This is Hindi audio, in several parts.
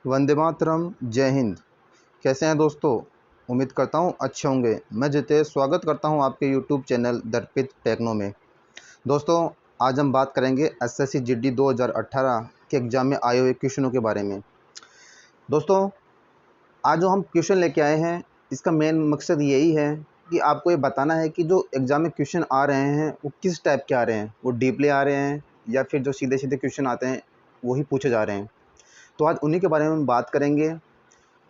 वंदे मातरम। जय हिंद। कैसे हैं दोस्तों? उम्मीद करता हूँ अच्छे होंगे। मैं जितेश स्वागत करता हूँ आपके यूट्यूब चैनल दर्पित टेक्नो में। दोस्तों, आज हम बात करेंगे एसएससी जीडी 2018 के एग्ज़ाम में आए हुए क्वेश्चनों के बारे में। दोस्तों, आज जो हम क्वेश्चन लेके आए हैं, इसका मेन मकसद यही है कि आपको ये बताना है कि जो एग्ज़ाम में क्वेश्चन आ रहे हैं वो किस टाइप के आ रहे हैं। वो डीपली आ रहे हैं या फिर जो सीधे सीधे क्वेश्चन आते हैं वही पूछे जा रहे हैं। तो आज उन्हीं के बारे में हम बात करेंगे।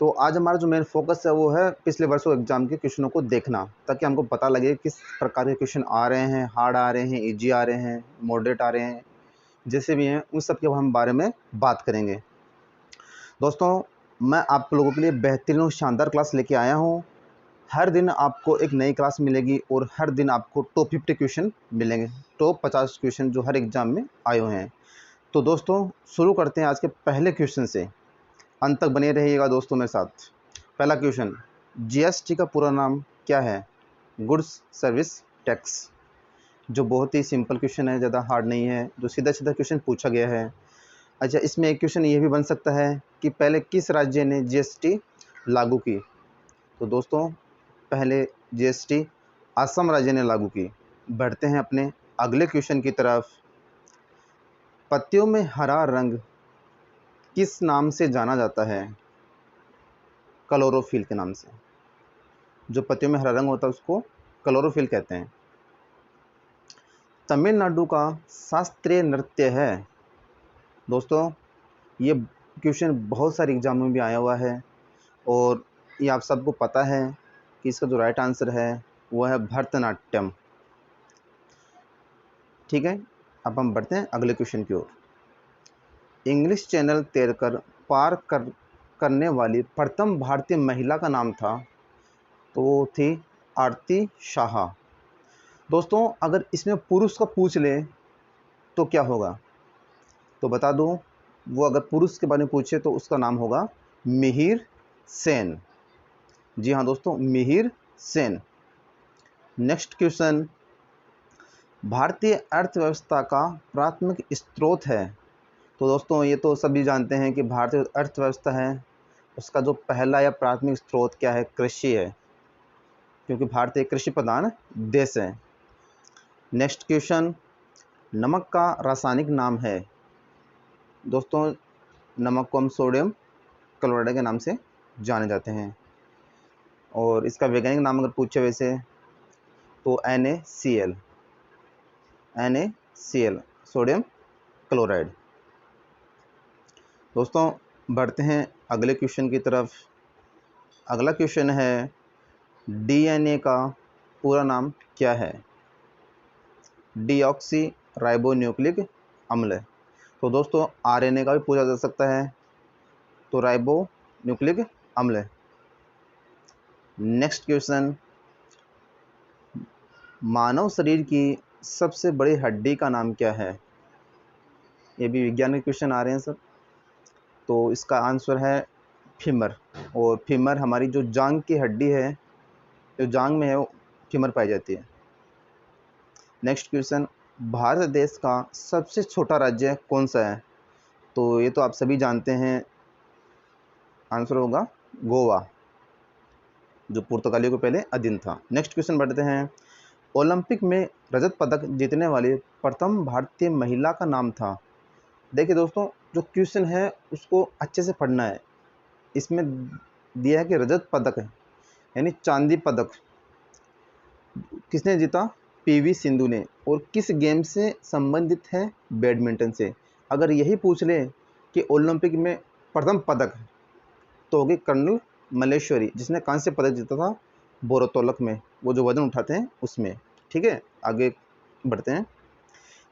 तो आज हमारा जो मेन फोकस है वो है पिछले वर्षों एग्ज़ाम के क्वेश्चनों को देखना, ताकि हमको पता लगे किस प्रकार के क्वेश्चन आ रहे हैं, हार्ड आ रहे हैं, इजी आ रहे हैं, मॉडरेट आ रहे हैं, जैसे भी हैं उन सब के हम बारे में बात करेंगे। दोस्तों, मैं आप लोगों के लिए बेहतरीन और शानदार क्लास लेके आया हूँ। हर दिन आपको एक नई क्लास मिलेगी और हर दिन आपको टॉप 50 क्वेश्चन मिलेंगे, टॉप 50 क्वेश्चन जो हर एग्ज़ाम में आए हुए हैं। तो दोस्तों, शुरू करते हैं आज के पहले क्वेश्चन से। अंत तक बने रहिएगा दोस्तों मेरे साथ। पहला क्वेश्चन, जीएसटी का पूरा नाम क्या है? Goods service tax. जो बहुत ही सिंपल क्वेश्चन है, ज़्यादा हार्ड नहीं है, जो सीधा सीधा क्वेश्चन पूछा गया है। अच्छा, इसमें एक क्वेश्चन ये भी बन सकता है कि पहले किस राज्य ने जीएसटी लागू की? तो दोस्तों, पहले जीएसटी असम राज्य ने लागू की। बढ़ते हैं अपने अगले क्वेश्चन की तरफ। पत्तियों में हरा रंग किस नाम से जाना जाता है? क्लोरोफिल के नाम से। जो पत्तियों में हरा रंग होता है उसको क्लोरोफिल कहते हैं। तमिलनाडु का शास्त्रीय नृत्य है। दोस्तों, ये क्वेश्चन बहुत सारे एग्जामों में भी आया हुआ है और ये आप सबको पता है कि इसका जो राइट आंसर है वो है भरतनाट्यम। ठीक है, अब हम बढ़ते हैं अगले क्वेश्चन की ओर। इंग्लिश चैनल तैरकर पार करने वाली प्रथम भारतीय महिला का नाम था, तो वो थी आरती शाह। दोस्तों, अगर इसमें पुरुष का पूछ ले तो क्या होगा? तो बता दूं, वो अगर पुरुष के बारे में पूछे तो उसका नाम होगा मिहिर सेन। जी हाँ दोस्तों, मिहिर सेन। नेक्स्ट क्वेश्चन, भारतीय अर्थव्यवस्था का प्राथमिक स्रोत है। तो दोस्तों, ये तो सभी जानते हैं कि भारतीय अर्थव्यवस्था है उसका जो पहला या प्राथमिक स्रोत क्या है? कृषि है, क्योंकि भारत एक कृषि प्रधान देश है। नेक्स्ट क्वेश्चन, नमक का रासायनिक नाम है। दोस्तों, नमक को हम सोडियम क्लोराइड के नाम से जाने जाते हैं और इसका वैज्ञानिक नाम अगर पूछे वैसे तो NaCl, सोडियम क्लोराइड। दोस्तों, बढ़ते हैं अगले क्वेश्चन की तरफ। अगला क्वेश्चन है, DNA का पूरा नाम क्या है? डीऑक्सी राइबोन्यूक्लिक अम्ल। तो दोस्तों, RNA का भी पूछा जा सकता है, तो राइबोन्यूक्लिक अम्ल। नेक्स्ट क्वेश्चन, मानव शरीर की सबसे बड़ी हड्डी का नाम क्या है? ये भी विज्ञान के क्वेश्चन आ रहे हैं सर। तो इसका आंसर है फीमर। और फीमर हमारी जो जांग की हड्डी है, जो जांग में है वो फीमर पाई जाती है। नेक्स्ट क्वेश्चन, भारत देश का सबसे छोटा राज्य कौन सा है? तो ये तो आप सभी जानते हैं, आंसर होगा गोवा, जो पुर्तगालियों को पहले अधीन था। नेक्स्ट क्वेश्चन बढ़ते हैं, ओलंपिक में रजत पदक जीतने वाली प्रथम भारतीय महिला का नाम था। देखिए दोस्तों, जो क्वेश्चन है उसको अच्छे से पढ़ना है। इसमें दिया है कि रजत पदक है यानी चांदी पदक किसने जीता? PV सिंधु ने। और किस गेम से संबंधित है? बैडमिंटन से। अगर यही पूछ ले कि ओलंपिक में प्रथम पदक, तो होगी कर्नल मल्लेश्वरी, जिसने कांस्य पदक जीता था बोरोतोलक में, वो जो वजन उठाते हैं उसमें। ठीक है, आगे बढ़ते हैं।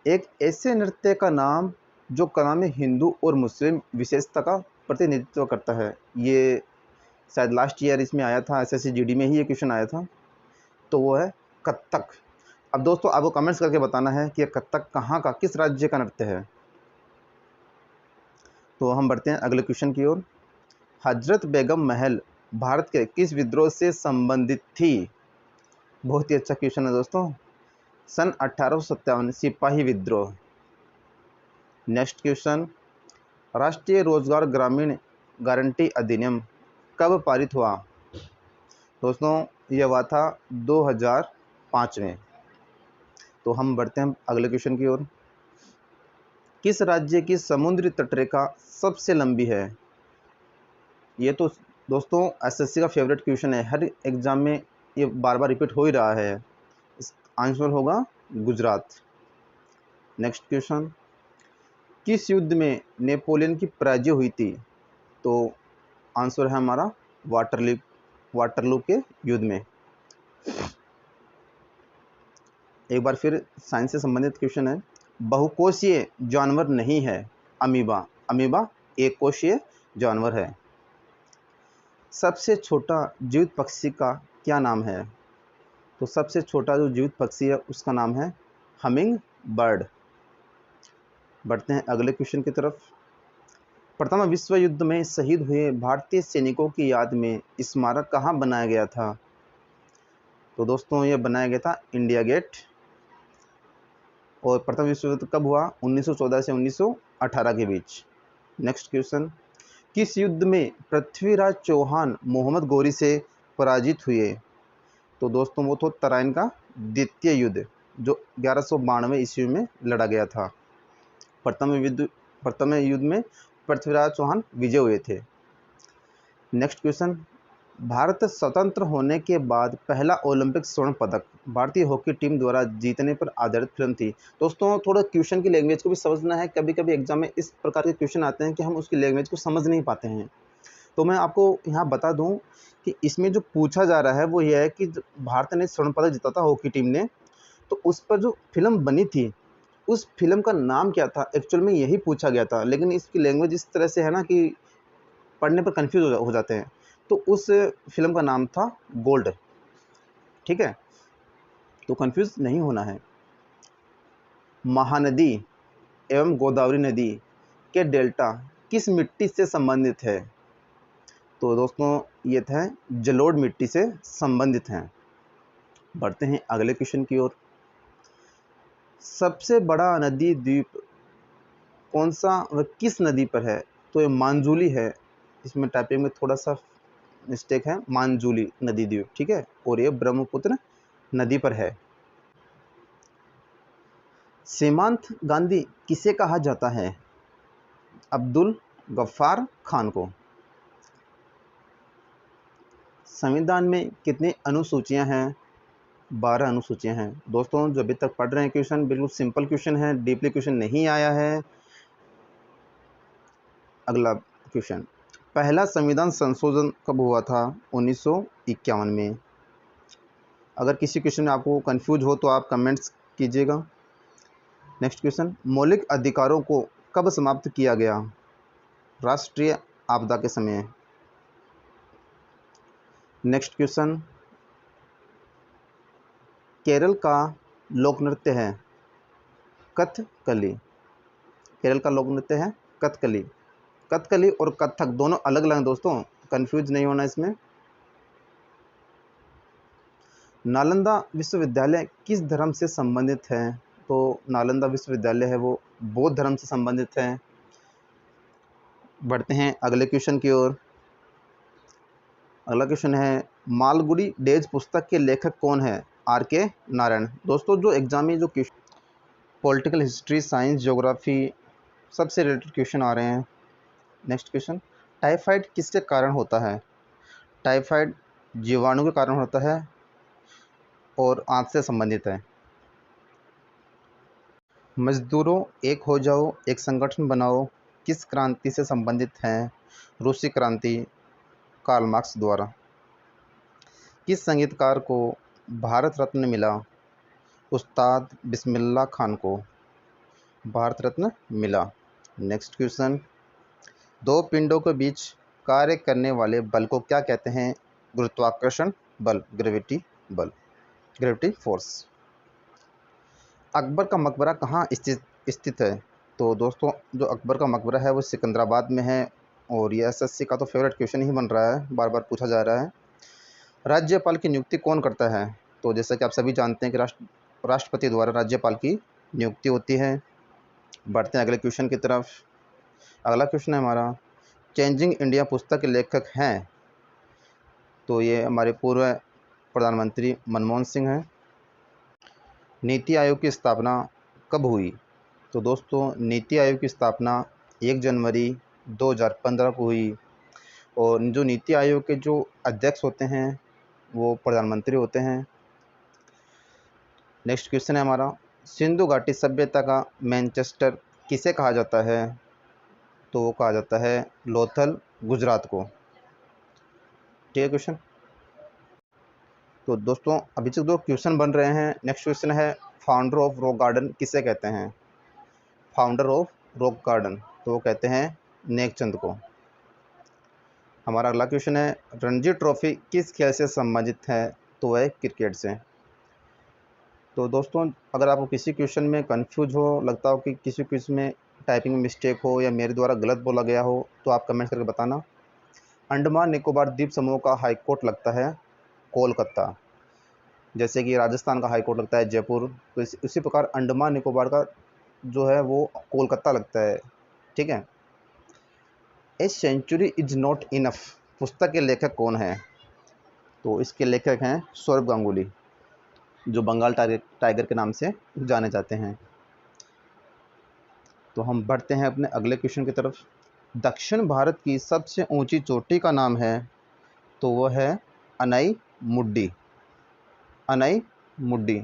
एक ऐसे नृत्य का नाम जो कला में हिंदू और मुस्लिम विशेषता का प्रतिनिधित्व करता है। ये शायद लास्ट ईयर इसमें आया था, SSC GD में ही ये क्वेश्चन आया था, तो वो है कथक। अब दोस्तों, आपको कमेंट्स करके बताना है कि कथक कहाँ का, किस राज्य का नृत्य है। तो हम बढ़ते हैं अगले क्वेश्चन की ओर। हजरत बेगम महल भारत के किस विद्रोह से संबंधित थी? बहुत ही अच्छा क्वेश्चन है दोस्तों। सन 1857 सिपाही विद्रोह। नेक्स्ट क्वेश्चन, राष्ट्रीय रोजगार ग्रामीण गारंटी अधिनियम कब पारित हुआ? दोस्तों यह हुआ था 2005 में। तो हम बढ़ते हैं अगले क्वेश्चन की ओर। किस राज्य की समुद्री तटरेखा सबसे लंबी है? ये तो दोस्तों एसएससी का फेवरेट क्वेश्चन है, हर एग्जाम में ये बार बार रिपीट हो ही रहा है। इस आंसर होगा गुजरात। नेक्स्ट क्वेश्चन, किस युद्ध में नेपोलियन की पराजय हुई थी? तो आंसर है हमारा वाटरलू के युद्ध में। एक बार फिर साइंस से संबंधित क्वेश्चन है। बहुकोशीय जानवर नहीं है अमीबा। अमीबा एक कोशीय जानवर है। सबसे छोटा जीवित पक्षी का क्या नाम है? तो सबसे छोटा जो जीवित पक्षी है उसका नाम है हमिंग बर्ड। बढ़ते हैं अगले क्वेश्चन की तरफ। प्रथम विश्व युद्ध में शहीद हुए भारतीय सैनिकों की याद में स्मारक कहाँ बनाया गया था? तो दोस्तों यह बनाया गया था इंडिया गेट। और प्रथम विश्व युद्ध कब हुआ? 1914 से 1918 के बीच। नेक्स्ट क्वेश्चन, किस युद्ध में पृथ्वीराज चौहान मोहम्मद गौरी से पराजित हुए? तो दोस्तों वो तो तराइन का द्वितीय युद्ध जो 1192 ईस्वी में लड़ा गया था। प्रथम युद्ध में पृथ्वीराज चौहान विजय हुए थे। नेक्स्ट क्वेश्चन, भारत स्वतंत्र होने के बाद पहला ओलंपिक स्वर्ण पदक भारतीय हॉकी टीम द्वारा जीतने पर आधारित फिल्म थी। दोस्तों थोड़ा क्वेश्चन की लैंग्वेज को भी समझना है, कभी कभी एग्जाम में इस प्रकार के क्वेश्चन आते हैं कि हम उसकी लैंग्वेज को समझ नहीं पाते हैं। तो मैं आपको यहाँ बता दूँ कि इसमें जो पूछा जा रहा है वो यह है कि भारत ने स्वर्ण पदक जीता था हॉकी टीम ने, तो उस पर जो फिल्म बनी थी उस फिल्म का नाम क्या था, एक्चुअल में यही पूछा गया था। लेकिन इसकी लैंग्वेज इस तरह से है ना कि पढ़ने पर कंफ्यूज हो जाते हैं। तो उस फिल्म का नाम था गोल्ड। ठीक है, तो कंफ्यूज नहीं होना है। महानदी एवं गोदावरी नदी के डेल्टा किस मिट्टी से संबंधित है? तो दोस्तों ये था जलोढ़ मिट्टी से संबंधित हैं। बढ़ते हैं अगले क्वेश्चन की ओर। सबसे बड़ा नदी द्वीप कौन सा व किस नदी पर है? तो ये मानजूली है। इसमें टाइपिंग में थोड़ा सा मिस्टेक है, मानजूली नदी द्वीप। ठीक है, और ये ब्रह्मपुत्र नदी पर है। सीमांत गांधी किसे कहा जाता है? अब्दुल गफ्फार खान को। संविधान में कितनी अनुसूचियां हैं? 12 अनुसूचियां हैं। दोस्तों जो अभी तक पढ़ रहे हैं क्वेश्चन बिल्कुल सिंपल क्वेश्चन है, डीपली क्वेश्चन नहीं आया है। अगला क्वेश्चन, पहला संविधान संशोधन कब हुआ था? 1951 में। अगर किसी क्वेश्चन में आपको कंफ्यूज हो तो आप कमेंट्स कीजिएगा। नेक्स्ट क्वेश्चन, मौलिक अधिकारों को कब समाप्त किया गया? राष्ट्रीय आपदा के समय। नेक्स्ट क्वेश्चन, केरल का लोक नृत्य है कथकली। केरल का लोक नृत्य है कथकली। कथकली और कथक दोनों अलग अलग हैं दोस्तों, कंफ्यूज नहीं होना इसमें। नालंदा विश्वविद्यालय किस धर्म से संबंधित है? तो नालंदा विश्वविद्यालय है वो बौद्ध धर्म से संबंधित है। बढ़ते हैं अगले क्वेश्चन की ओर। अगला क्वेश्चन है, मालगुडी डेज पुस्तक के लेखक कौन है? आर.के. नारायण। दोस्तों जो एग्जाम में जो question political history, science, geography सबसे रिलेटेड क्वेश्चन आ रहे हैं। नेक्स्ट क्वेश्चन, टाइफाइड किसके कारण होता है? टाइफाइड जीवाणु के कारण होता है और आंत से संबंधित है। मजदूरों एक हो जाओ, एक संगठन बनाओ किस क्रांति से संबंधित है? रूसी क्रांति, कार्ल मार्क्स द्वारा। किस संगीतकार को भारत रत्न मिला? उस्ताद बिस्मिल्लाह खान को भारत रत्न मिला। नेक्स्ट क्वेश्चन, दो पिंडों के बीच कार्य करने वाले बल को क्या कहते हैं? गुरुत्वाकर्षण बल, ग्रेविटी फोर्स। अकबर का मकबरा कहाँ स्थित है? तो दोस्तों जो अकबर का मकबरा है वो सिकंदराबाद में है। और ये एसएससी का तो फेवरेट क्वेश्चन ही बन रहा है, बार बार पूछा जा रहा है। राज्यपाल की नियुक्ति कौन करता है? तो जैसा कि आप सभी जानते हैं कि राष्ट्रपति द्वारा राज्यपाल की नियुक्ति होती है। बढ़ते हैं अगले क्वेश्चन की तरफ। अगला क्वेश्चन है हमारा, चेंजिंग इंडिया पुस्तक के लेखक हैं? तो ये हमारे पूर्व प्रधानमंत्री मनमोहन सिंह हैं। नीति आयोग की स्थापना कब हुई? तो दोस्तों नीति आयोग की स्थापना 1 जनवरी 2015 को हुई और जो नीति आयोग के जो अध्यक्ष होते हैं वो प्रधानमंत्री होते हैं। नेक्स्ट क्वेश्चन है हमारा, सिंधु घाटी सभ्यता का मैनचेस्टर किसे कहा जाता है? तो वो कहा जाता है लोथल, गुजरात को। ठीक है क्वेश्चन। तो दोस्तों अभी तक 2 क्वेश्चन बन रहे हैं। नेक्स्ट क्वेश्चन है, फाउंडर ऑफ रॉक गार्डन किसे कहते हैं? फाउंडर ऑफ रॉक गार्डन तो वो कहते हैं नेकचंद को। हमारा अगला क्वेश्चन है, रणजी ट्रॉफी किस खेल से संबंधित है? तो वह क्रिकेट से। तो दोस्तों अगर आपको किसी क्वेश्चन में कंफ्यूज हो, लगता हो कि किसी क्वेश्चन में टाइपिंग में मिस्टेक हो या मेरे द्वारा गलत बोला गया हो, तो आप कमेंट करके बताना। अंडमान निकोबार द्वीप समूह का हाई कोर्ट लगता है कोलकाता। जैसे कि राजस्थान का हाई कोर्ट लगता है जयपुर, तो उसी प्रकार अंडमान निकोबार का जो है वो कोलकाता लगता है। ठीक है। A century is not enough पुस्तक के लेखक कौन है? तो इसके लेखक हैं सौरभ गांगुली, जो बंगाल टाइगर के नाम से जाने जाते हैं। तो हम बढ़ते हैं अपने अगले क्वेश्चन की तरफ। दक्षिण भारत की सबसे ऊंची चोटी का नाम है? तो वो है अनई मुड्डी। अनई मुड्डी।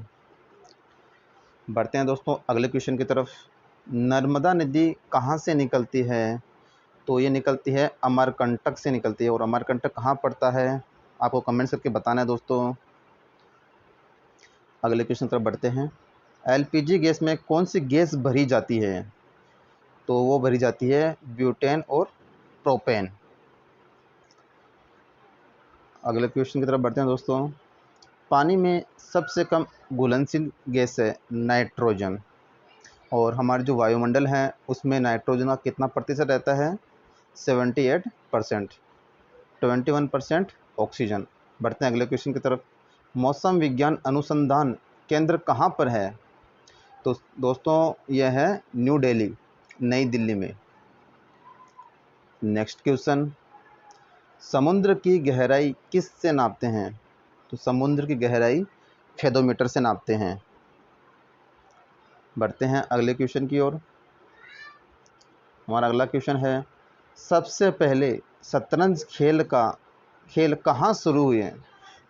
बढ़ते हैं दोस्तों अगले क्वेश्चन की तरफ। नर्मदा नदी कहाँ से निकलती है? तो ये निकलती है अमरकंटक से निकलती है। और अमरकंटक कहाँ पड़ता है आपको कमेंट्स करके बताना है दोस्तों। अगले क्वेश्चन की तरफ बढ़ते हैं। एलपीजी गैस में कौन सी गैस भरी जाती है? तो वो भरी जाती है ब्यूटेन और प्रोपेन। अगले क्वेश्चन की तरफ बढ़ते हैं दोस्तों। पानी में सबसे कम घुलनशील गैस है नाइट्रोजन। और हमारे जो वायुमंडल है उसमें नाइट्रोजन का कितना प्रतिशत रहता है? 78%। 21% ऑक्सीजन। बढ़ते हैं अगले क्वेश्चन की तरफ। मौसम विज्ञान अनुसंधान केंद्र कहाँ पर है? तो दोस्तों यह है न्यू दिल्ली, नई दिल्ली में। नेक्स्ट क्वेश्चन, समुद्र की गहराई किस से नापते हैं? तो समुद्र की गहराई फेदोमीटर से नापते हैं। बढ़ते हैं अगले क्वेश्चन की ओर। हमारा अगला क्वेश्चन है, सबसे पहले शतरंज खेल कहाँ शुरू हुए?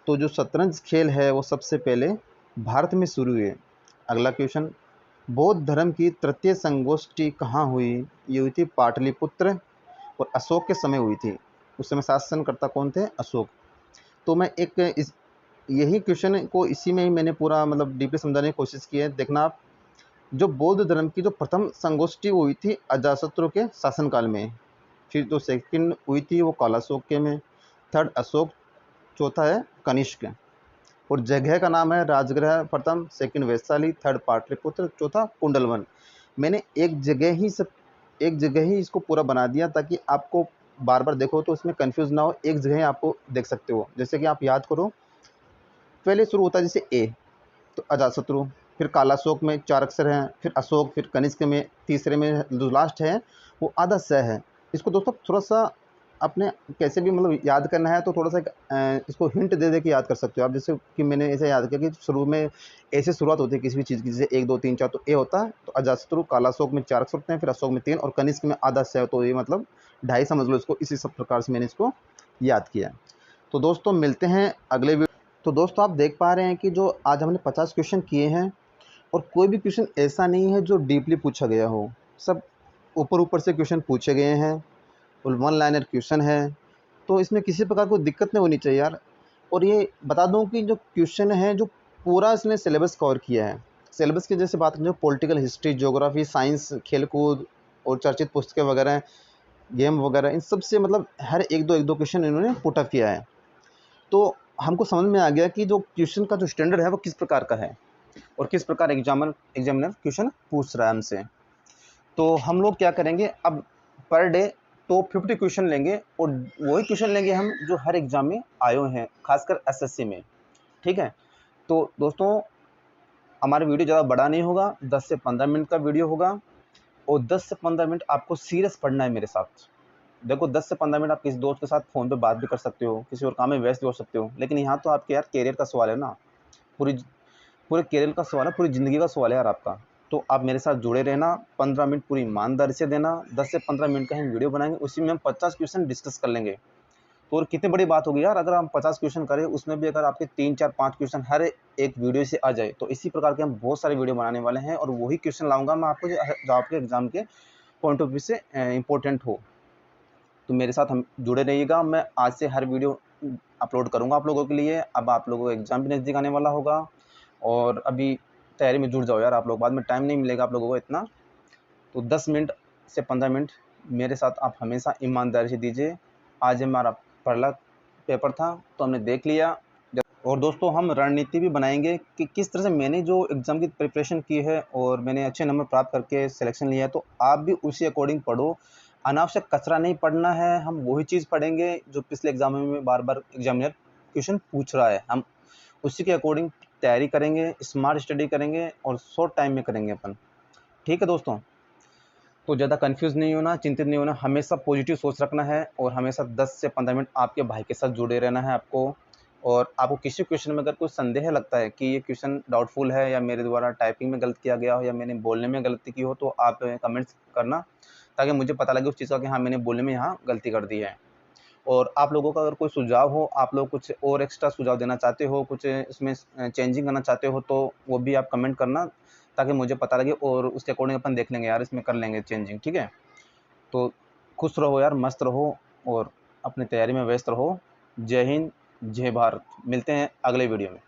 तो जो शतरंज खेल है वो सबसे पहले भारत में शुरू हुए। अगला क्वेश्चन, बौद्ध धर्म की तृतीय संगोष्ठी कहाँ हुई? ये हुई थी पाटलिपुत्र और अशोक के समय हुई थी। उस समय शासनकर्ता कौन थे? अशोक। तो मैं यही क्वेश्चन को इसी में ही मैंने पूरा मतलब डीपली समझाने की कोशिश की है। देखना आप, जो बौद्ध धर्म की जो प्रथम संगोष्ठी हुई थी अजातशत्रु के शासनकाल में, फिर जो सेकंड हुई थी वो कालाशोक के में, थर्ड अशोक, चौथा है कनिष्क। और जगह का नाम है राजगृह, प्रथम, सेकंड वैशाली, थर्ड पाटलिपुत्र, चौथा कुंडलवन। मैंने एक जगह ही इसको पूरा बना दिया ताकि आपको बार बार देखो तो इसमें कंफ्यूज ना हो, एक जगह ही आपको देख सकते हो। जैसे कि आप याद करो, पहले शुरू होता है जैसे ए, तो अजातशत्रु, फिर कालाशोक में 4 अक्षर हैं, फिर अशोक, फिर कनिष्क में, तीसरे में जो लास्ट है वो आधा स है। इसको दोस्तों थोड़ा सा अपने कैसे भी मतलब याद करना है तो थोड़ा सा इसको हिंट दे दे के याद कर सकते हो आप। जैसे कि मैंने ऐसे याद किया कि शुरू में ऐसे शुरुआत होती है किसी भी चीज़ की, जैसे 1 2 3 4 तो ए होता है, तो अजातशत्रु कालाशोक में 4 अक्षर होते हैं, फिर अशोक में 3 और कनिष्क में आधा स है, तो ये मतलब 2.5 समझ लो इसको। इसी सब प्रकार से मैंने इसको याद किया। तो दोस्तों मिलते हैं अगले वीडियो। तो दोस्तों आप देख पा रहे हैं कि जो आज हमने 50 क्वेश्चन किए हैं और कोई भी क्वेश्चन ऐसा नहीं है जो डीपली पूछा गया हो, सब ऊपर ऊपर से क्वेश्चन पूछे गए हैं और 1 लाइनर क्वेश्चन है। तो इसमें किसी प्रकार कोई दिक्कत नहीं होनी चाहिए यार। और ये बता दूं कि जो क्वेश्चन है जो पूरा इसने सिलेबस कवर किया है। सिलेबस की जैसे बात करें, जो पॉलिटिकल हिस्ट्री, ज्योग्राफी, साइंस, खेलकूद और चर्चित पुस्तकें वगैरह, गेम वगैरह, इन सब से मतलब हर एक दो क्वेश्चन इन्होंने पुट अप किया है। तो हमको समझ में आ गया कि जो क्वेश्चन का जो स्टैंडर्ड है वो किस प्रकार का है और किस प्रकार एग्जामिनर क्वेश्चन पूछ रहा है हमसे। तो हम लोग क्या करेंगे, अब पर डे तो 50 क्वेश्चन लेंगे और वही क्वेश्चन लेंगे हम जो हर एग्जाम में आए हुए हैं, खासकर एसएससी में। ठीक है। तो दोस्तों हमारा वीडियो ज़्यादा बड़ा नहीं होगा, 10 से 15 मिनट का वीडियो होगा और 10 से 15 मिनट आपको सीरियस पढ़ना है मेरे साथ। देखो 10 से 15 मिनट आप किसी दोस्त के साथ फ़ोन पे बात भी कर सकते हो, किसी और काम में व्यस्त भी हो सकते हो, लेकिन यहाँ तो आपके यार करियर का सवाल है ना, पूरी पूरे करियर का सवाल है, पूरी ज़िंदगी का सवाल है यार आपका। तो आप मेरे साथ जुड़े रहना, 15 मिनट पूरी ईमानदारी से देना, 10 से 15 मिनट का हम वीडियो बनाएँगे, उसी में हम 50 क्वेश्चन डिस्कस कर लेंगे। तो और कितनी बड़ी बात होगी यार, अगर हम 50 क्वेश्चन करें, उसमें भी अगर आपके 3, 4, 5 क्वेश्चन हर एक वीडियो से आ जाए, तो इसी प्रकार के हम बहुत सारे वीडियो बनाने वाले हैं और वही क्वेश्चन लाऊँगा मैं आपको जो आपके एग्ज़ाम के पॉइंट ऑफ व्यू से इम्पोर्टेंट हो। तो मेरे साथ हम जुड़े रहिएगा, मैं आज से हर वीडियो अपलोड करूँगा आप लोगों के लिए। अब आप लोगों को एग्ज़ाम भी नज़दीक आने वाला होगा और अभी तैयारी में जुट जाओ यार आप लोग, बाद में टाइम नहीं मिलेगा आप लोगों को इतना। तो 10 मिनट से 15 मिनट मेरे साथ आप हमेशा ईमानदारी से दीजिए। आज हमारा पहला पेपर था, तो हमने देख लिया। और दोस्तों हम रणनीति भी बनाएँगे कि किस तरह से मैंने जो एग्ज़ाम की प्रिपरेशन की है और मैंने अच्छे नंबर प्राप्त करके सिलेक्शन लिया है, तो आप भी उसी अकॉर्डिंग पढ़ो। अनावश्यक कचरा नहीं पढ़ना है, हम वही चीज़ पढ़ेंगे जो पिछले एग्ज़ामों में बार-बार एग्ज़ामिनर क्वेश्चन पूछ रहा है। हम उसी के अकॉर्डिंग तैयारी करेंगे, स्मार्ट स्टडी करेंगे और शॉर्ट टाइम में करेंगे अपन। ठीक है दोस्तों? तो ज़्यादा कन्फ्यूज़ नहीं होना, चिंतित नहीं होना, हमेशा पॉजिटिव सोच रखना है और हमेशा 10 से 15 मिनट आपके भाई के साथ जुड़े रहना है आपको। और आपको किसी क्वेश्चन में अगर कोई संदेह लगता है कि ये क्वेश्चन डाउटफुल है या मेरे द्वारा टाइपिंग में गलत किया गया हो या मैंने बोलने में गलती की हो, तो आप कमेंट्स करना, ताकि मुझे पता लगे उस चीज़ का कि हाँ, मैंने बोलने में यहाँ गलती कर दी है। और आप लोगों का अगर कोई सुझाव हो, आप लोग कुछ और एक्स्ट्रा सुझाव देना चाहते हो, कुछ इसमें चेंजिंग करना चाहते हो, तो वो भी आप कमेंट करना, ताकि मुझे पता लगे और उसके अकॉर्डिंग अपन देख लेंगे यार, इसमें कर लेंगे चेंजिंग, ठीक है? तो खुश रहो यार, मस्त रहो और अपनी तैयारी में व्यस्त रहो। जय हिंद, जय भारत। मिलते हैं अगले वीडियो में।